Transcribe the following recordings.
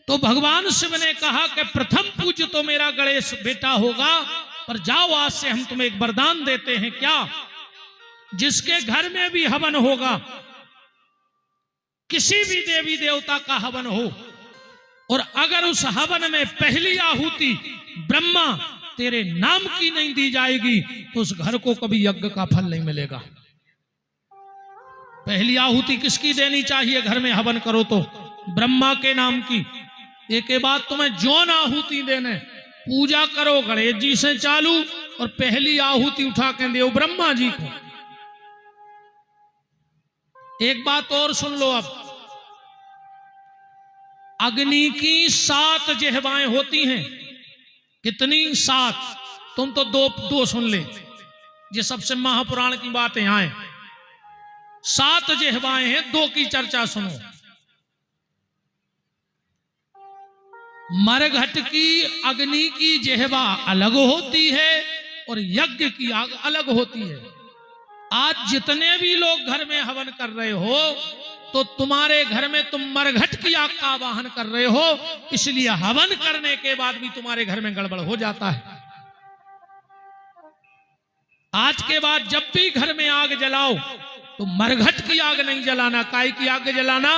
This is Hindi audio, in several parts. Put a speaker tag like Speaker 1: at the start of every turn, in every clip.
Speaker 1: तो भगवान शिव ने कहा कि प्रथम पूज्य तो मेरा गणेश बेटा होगा, पर जाओ आज से हम तुम्हें एक वरदान देते हैं। क्या? जिसके घर में भी हवन होगा, किसी भी देवी देवता का हवन हो, और अगर उस हवन में पहली आहुति ब्रह्मा तेरे नाम की नहीं दी जाएगी तो उस घर को कभी यज्ञ का फल नहीं मिलेगा। पहली आहुति किसकी देनी चाहिए? घर में हवन करो तो ब्रह्मा के नाम की। एक के बाद तुम्हें जौन आहुति देने, पूजा करो गणेश जी से चालू, और पहली आहुति उठा के दो ब्रह्मा जी को। एक बात और सुन लो, अब अग्नि की 7 जिह्वाएं होती हैं। कितनी? 7। तुम तो दो सुन ले, ये सबसे महापुराण की बातें आए। 7 जिह्वाएं हैं, 2 की चर्चा सुनो। मरघट की अग्नि की जिह्वा अलग होती है और यज्ञ की आग अलग होती है। आज जितने भी लोग घर में हवन कर रहे हो, तो तुम्हारे घर में तुम मरघट की आग का आवाहन कर रहे हो, इसलिए हवन करने के बाद भी तुम्हारे घर में गड़बड़ हो जाता है। आज के बाद जब भी घर में आग जलाओ तो मरघट की आग नहीं जलाना। काय की आग जलाना?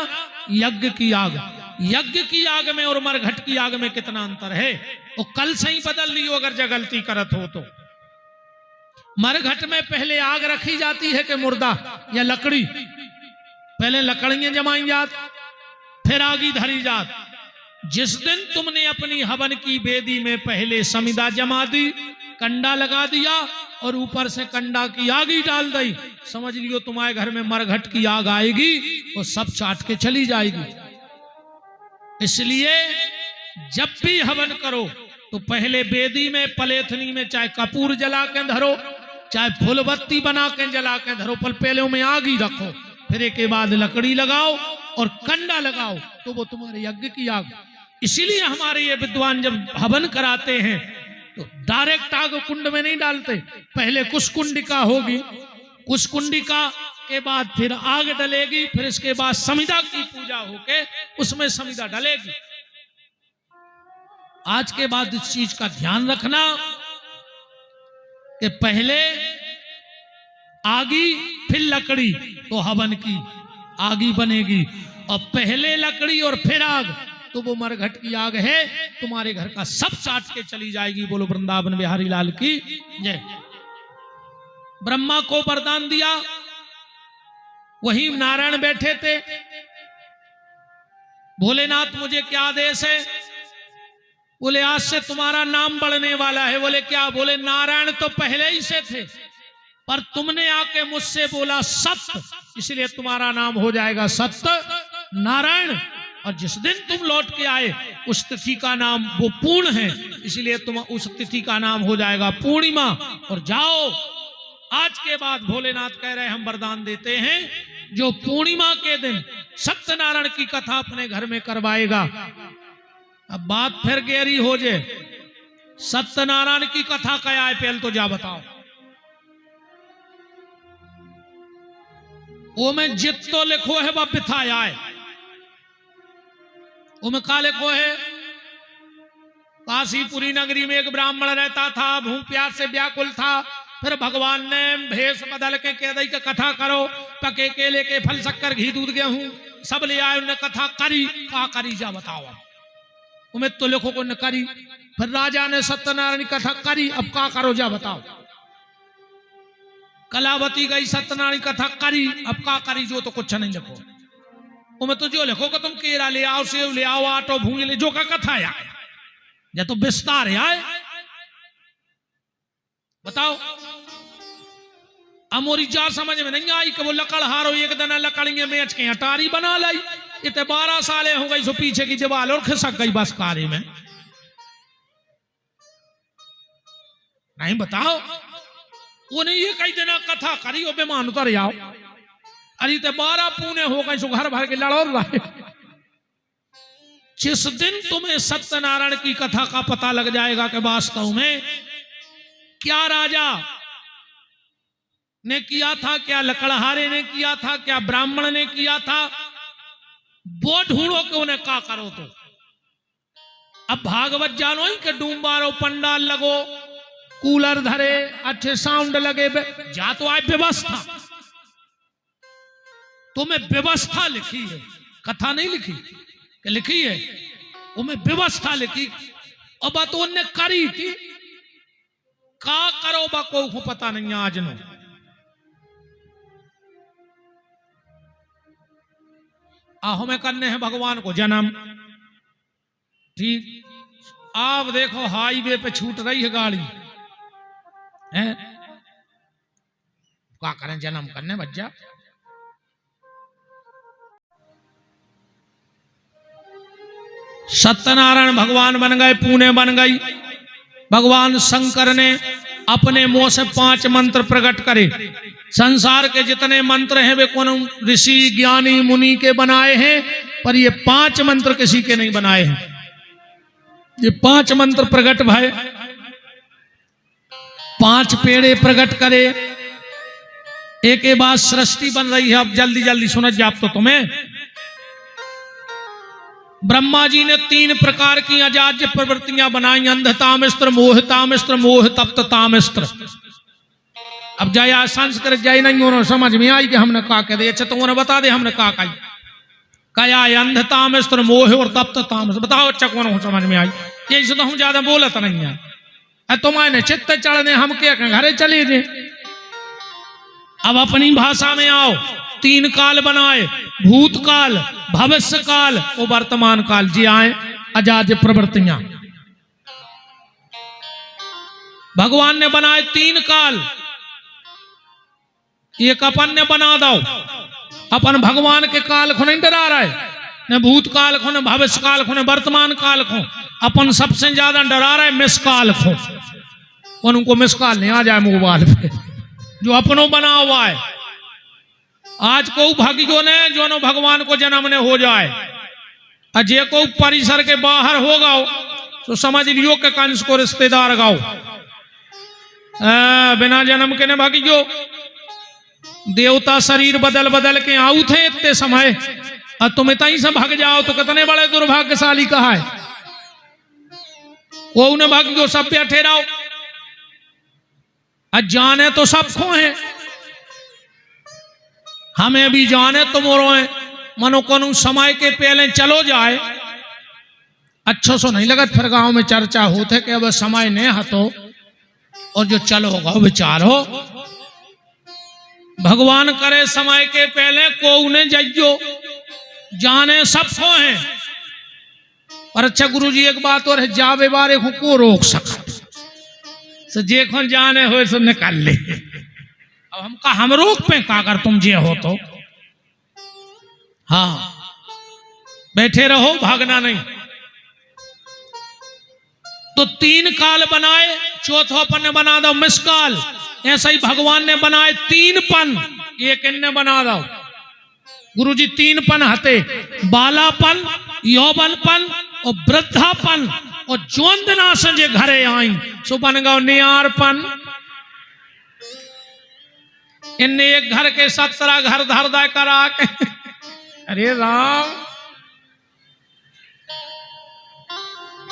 Speaker 1: यज्ञ की आग। यज्ञ की आग में और मरघट की आग में कितना अंतर है, वो कल से ही बदल लियो अगर जगलती करत हो तो। मरघट में पहले आग रखी जाती है कि मुर्दा या लकड़ी? पहले लकड़ियां जमाई जात, फिर आगी धरी जात। जिस दिन तुमने अपनी हवन की बेदी में पहले समिदा जमा दी, कंडा लगा दिया और ऊपर से कंडा की आग ही डाल दी, समझ लियो तुम्हारे घर में मरघट की आग आएगी और सब चाट के चली जाएगी। इसलिए जब भी हवन करो तो पहले बेदी में, पलेथनी में चाहे कपूर जला के धरो, चाहे फूलबत्ती बना के जला के धरो, पर पहले में आग ही रखो, फिर एक के बाद लकड़ी लगाओ और कंडा लगाओ, तो वो तुम्हारे यज्ञ की आग। इसीलिए हमारे ये विद्वान जब हवन कराते हैं तो डायरेक्ट आग कुंड में नहीं डालते, पहले कुशकुंडिका होगी, कुशकुंडिका के बाद फिर आग डलेगी, फिर इसके बाद समिधा की पूजा होके उसमें समिधा डलेगी। आज के बाद इस चीज का ध्यान रखना कि पहले आगी फिर लकड़ी, तो हवन की आगी बनेगी, और पहले लकड़ी और फिर आग, तो वो मरघट की आग है, तुम्हारे घर का सब चाट के चली जाएगी। बोलो वृंदावन बिहारी लाल की जय। ब्रह्मा को वरदान दिया, वही नारायण बैठे थे। भोलेनाथ मुझे क्या आदेश है? बोले आज से तुम्हारा नाम बढ़ने वाला है। बोले क्या? बोले नारायण तो पहले ही से थे, पर तुमने आके मुझसे बोला सत्य, इसलिए तुम्हारा नाम हो जाएगा सत्य नारायण। और जिस दिन तुम लौट के आए उस तिथि का नाम वो पूर्ण है, इसलिए तुम उस तिथि का नाम हो जाएगा पूर्णिमा। और जाओ, आज के बाद भोलेनाथ कह रहे हम वरदान देते हैं, जो पूर्णिमा के दिन सत्यनारायण की कथा अपने घर में करवाएगा। अब बात फिर गहरी हो जाए, सत्यनारायण की कथा क्या है पहले तो जा बताओ। वो में जितो लिखो है वह बिथाया है, वो में का लिखो है? काशीपुरी नगरी में एक ब्राह्मण रहता था, भूख प्यास से व्याकुल था। फिर भगवान ने भेष बदल के कह दी कि कथा करो, पके केले के फल शक्कर घी दूध गेहूं सब ले आए। उन्हें कथा करी, का करी जा बताओ। उम्मीद तो लिखो को न करी। फिर राजा ने सत्यनारायण की कथा करी, अब का करो जा बताओ। कलावती गई, सत्यनारायण कथा करी, अब का करी जो, तो कुछ नहीं लिखो। उम्मीद तो जो लिखो कि तुम केरा ले आओ, सेव ले आओ, आटो भूंग ले, जो का कथा आए या तो विस्तार आए बताओ। अमोरी जा समझ में नहीं आई कि वो लकड़ हारो एक दिन लकड़ियां बेच के अटारी बना लाई। इतने 12 सालें हो गई, सो पीछे की दीवार और खिसक गई बस कार्य में। नहीं बताओ, उन्हें ये कई दिन कथा करी हो बेमान उतर आओ। अरे ते 12 पूने हो गए, सो घर भर के लड़ो रहे। जिस दिन तुम्हें सत्यनारायण की कथा का पता लग जाएगा कि वास्तव में क्या राजा ने किया था, क्या लकड़हारे ने किया था, क्या ब्राह्मण ने किया था, वो ढूंढो कि उन्हें क्या करो। तो अब भागवत जानो ही के डूमबारो पंडाल लगो, कूलर धरे, अच्छे साउंड लगे, जा तो आए व्यवस्था। तुम्हें व्यवस्था लिखी है, कथा नहीं लिखी कि लिखी है, तुम्हें व्यवस्था लिखी। अब तो उन्हें करी थी, का करो बा को पता नहीं आज नो। हमें करने हैं भगवान को जन्म, ठीक। आप देखो हाईवे पे छूट रही है गाड़ी, है क्या करें, जन्म करने बच्चा। सत्यनारायण भगवान बन गए, पुणे बन गई। भगवान शंकर ने अपने मुंह से 5 मंत्र प्रकट करे। संसार के जितने मंत्र हैं वे कौन ऋषि ज्ञानी मुनि के बनाए हैं, पर ये 5 मंत्र किसी के नहीं बनाए हैं। ये 5 मंत्र प्रकट भय, 5 पेड़े प्रकट करे। एक के बाद सृष्टि बन रही है। अब जल्दी जल्दी सुनत जाप तो तुम्हें। ब्रह्मा जी ने 3 प्रकार की अजाज्य प्रवृत्तियां बनाई, अंधतामिस्त्र, मोहतामिस्त्र, मोह तप्ततामिस्त्र। अब जाया संस्कृत जाए नहीं उन्होंने समझ में आई कि हमने का कह दे। अच्छा तो उन्हें बता दे हमने का कही, कया अंधतामिस्त्र, मोह और तप्ततामिस्त्र। बताओ अच्छा कौन समझ में आई। यही तो हम ज्यादा बोलत नहीं है। तुम्हारे चित्त चढ़ने हम क्या घरे चले जे। अब अपनी भाषा में आओ। 3 काल बनाए, भूतकाल, भविष्य काल और वर्तमान काल। जी आए अजाज्य प्रवृत्तियां। भगवान ने बनाए 3 काल। एक अपन ने बना दो। अपन भगवान के काल को नहीं डरा रहे, न भूतकाल को, न भविष्य काल को, न वर्तमान काल को। अपन सबसे ज्यादा डरा रहे मिस काल को। उनको मिस काल नहीं आ जाए मोबाइल पे, जो अपनों बना हुआ है। आज को भाग्यों ने जो नो भगवान को जन्म ने हो जाए, अजय को परिसर के बाहर हो गाओ तो समझ लियो के कंस को रिश्तेदार गाओ। बिना जन्म के ने भाग्यो देवता शरीर बदल बदल के आऊ थे इतने समय, और तुम इतना ही से भाग जाओ तो कितने बड़े दुर्भाग्यशाली कहा है। वो उन्हें भाग्यो सब पे ठहराओ। जाने तो सबको है, हमें भी जाने तुम और मनो को समय के पहले चलो जाए अच्छो सो नहीं लगत। फिर गांव में चर्चा होते कि अब समय नहीं हतो और जो चलो होगा विचारो। भगवान करे समय के पहले को उन्हें जाइयो, जाने सबको है। और अच्छा गुरु जी एक बात और है, जावे बारे को रोक सकत से जे को जाने हो सो निकाल ले। अब हम रोक पे का कर तुम जे हो तो। हाँ बैठे रहो, भागना नहीं। तो 3 काल बनाए, चौथा पन ने बना दो मिसकाल। ऐसा ही भगवान ने बनाए 3 पन, एक इनने बना दो। गुरु जी 3 पन हते, बालापन, यौवनपन और वृद्धापन। और जोंदना से जे घरे आई सो बन गो नियारपन। इनने एक घर के 17 घर धर दे करा के। अरे राम,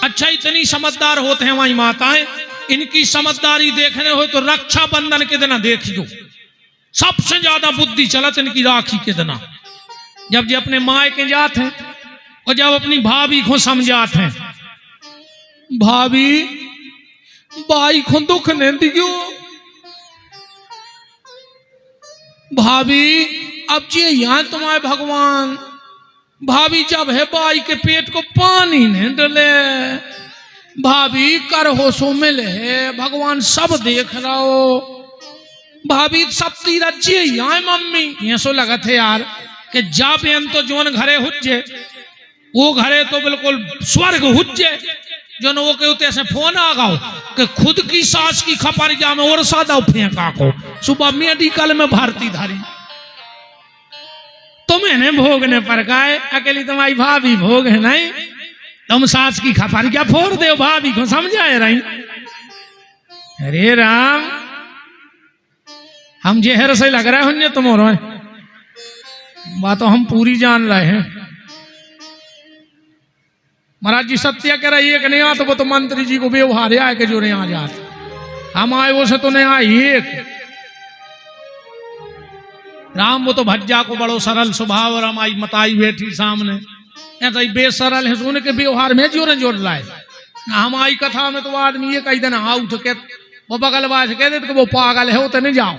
Speaker 1: अच्छा इतनी समझदार होते हैं वही माताएं। इनकी समझदारी देखने हो तो रक्षाबंधन के दिन देखियो, सबसे ज्यादा बुद्धि चलत इनकी राखी के दिन। जब जे अपने माए के जात हैं और जब अपनी भाभी को समझात हैं, भाभी भाई को दुख नहीं दियो, भाभी अब जे यहाँ तुम्हारे भगवान। भाभी जब है भाई के पेट को पानी नहीं डले, भाभी कर हो सो मिले है, भगवान सब देख रहा हो। भाभी सब तीरा जे यहाँ मम्मी ये सो लगा थे यार कि जा बेन तो जोन घरे हुज्जे वो घरे तो बिल्कुल स्वर्ग हुज्जे। जो वो कहते ऐसे फोन आ गाओ कि खुद की सास की खपारी जा में और सादा फेंका को सुबह मेडिकल में भर्ती धारी। तुम्हें भोगने पर गाय अकेली तुम्हारी भाभी भोग है नहीं। तुम सास की खपारी क्या फोड़ दे भाभी को, समझाए रही। अरे राम, हम जहर से लग रहे होंगे तुम और बात तो हम पूरी जान रहे हैं। महाराज जी सत्य कह रही है कि नहीं आता, वो तो मंत्री जी को व्यवहार है कि जो नहीं आ जाते, हम आए वो से तो नहीं आए एक राम। वो तो भज्जा को बड़ो सरल स्वभाव और हमारी मताई बैठी सामने, ऐसा ही बेसरल है सोने के व्यवहार में जोर जोर लाए। हमारी कथा में तो आदमी ये कही देना आउट के वो बगलबाज कह देते कि वो पागल है, वो तो नहीं जाओ।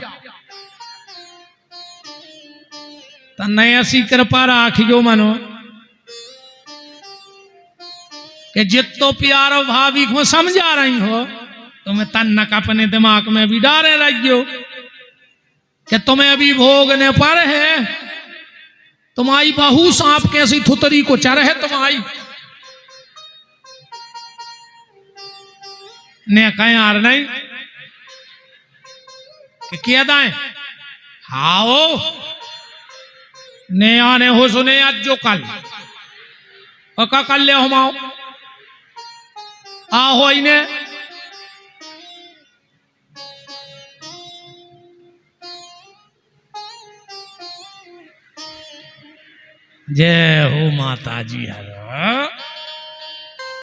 Speaker 1: तो नहीं ऐसी कृपा राखियो मनो कि जितो प्यारो भाभी को समझा रही हो, तुम्हें तन्नक अपने दिमाग में भी डाले रहियो कि तुम्हें अभी भोगने पर है। तुम्हारी बहू सांप कैसी थुतरी को चर है तुम्हारी ने कहें यार नहीं कि किया दाएं हाओ ने आने हो सुने आज जो कल का कल ले हम आओ इन्हें जय हो माता जी हर